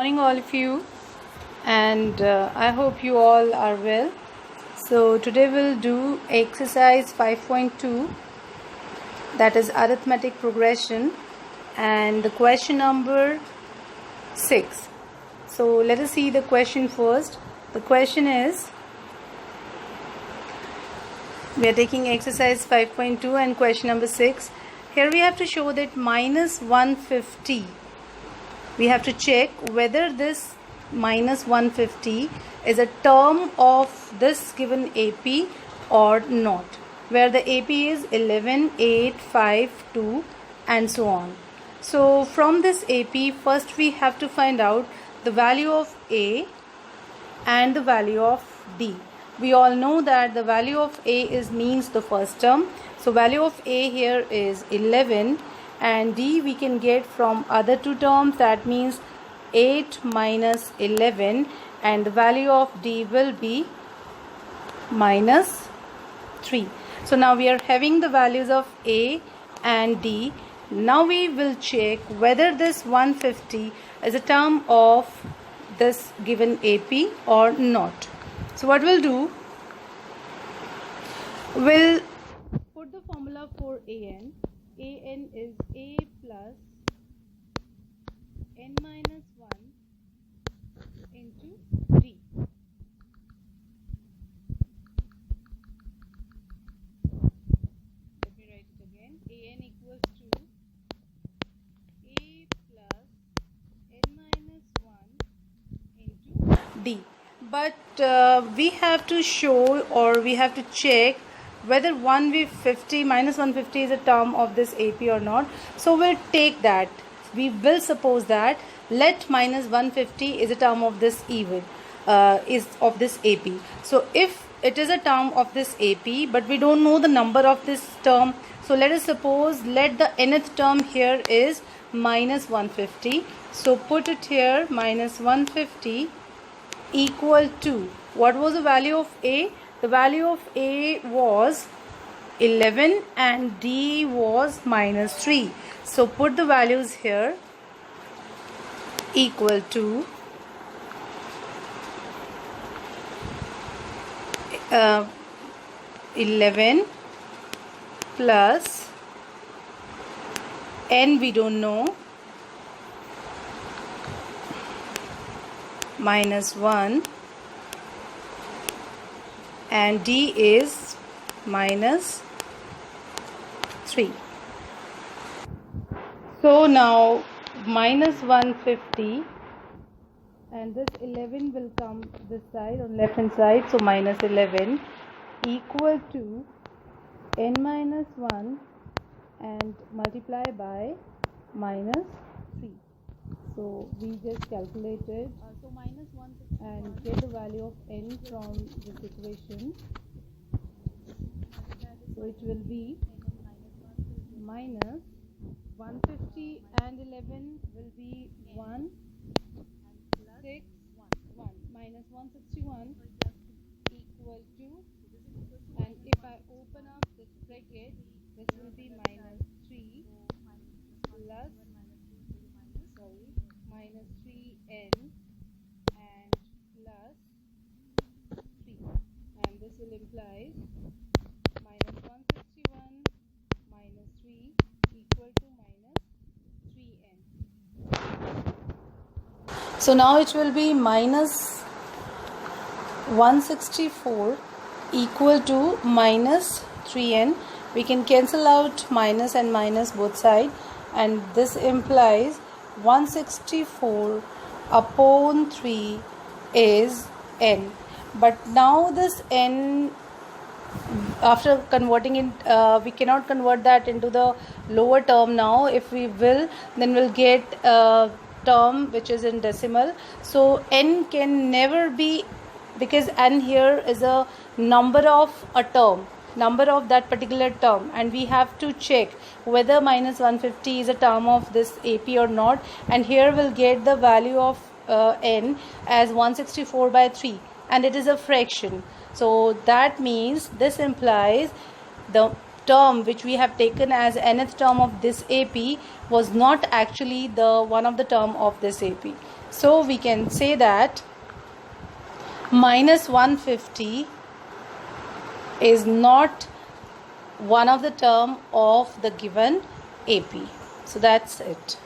morning, all of you, and I hope you all are well. So, today we'll do exercise 5.2, that is arithmetic progression, and the question number 6. So, let us see the question first. The question is, we are taking exercise 5.2 and question number 6. Here we have to show that minus 150. We have to check whether this minus 150 is a term of this given AP or not, where the AP is 11, 8, 5, 2 and so on. So from this AP, first we have to find out the value of A and the value of D. We all know that the value of A means the first term. So value of A here is 11 and D we can get from other two terms, that means 8 minus 11, and the value of D will be minus 3. So now we are having the values of A and D. Now we will check whether this 150 is a term of this given AP or not. So what we'll do, we'll put the formula for AN. AN is A plus N minus 1 into D. Let me write it again. AN equals to A plus N minus 1 into D. But we have to show, or we have to check whether 150 minus 150 is a term of this AP or not. So we'll take that. We will suppose that let minus 150 is a term of this is of this AP. So if it is a term of this AP, but we don't know the number of this term, so let us suppose let the nth term here is minus 150. So put it here, minus 150 equal to, what was the value of A? The value of A was 11 and D was minus 3. So put the values here, equal to 11 plus N we don't know, minus 1, and D is minus 3. So now minus 150 and this 11 will come this side on left hand side, so minus 11 equal to N minus 1 and multiply by minus 3. So we just calculated and get the value of N from this equation. So it will be minus 150 and 11 will be 1, 6, 1, minus 161 equal to, and if I open up this bracket, this will be minus 3 plus, minus 3n and plus 3, and this will imply minus 161 minus 3 equal to minus 3n. So now it will be minus 164 equal to minus 3n. We can cancel out minus and minus both sides, and this implies 164 upon 3 is n. But now this n, after converting it, we cannot convert that into the lower term now. If we will, then we'll get a term which is in decimal. So n can never be, because n here is a number of a term, number of that particular term, and we have to check whether minus 150 is a term of this AP or not, and here we'll get the value of n as 164 by 3, and it is a fraction. So that means this implies the term which we have taken as nth term of this AP was not actually the one of the term of this AP. So we can say that minus 150 is not one of the term of the given AP. So that's it.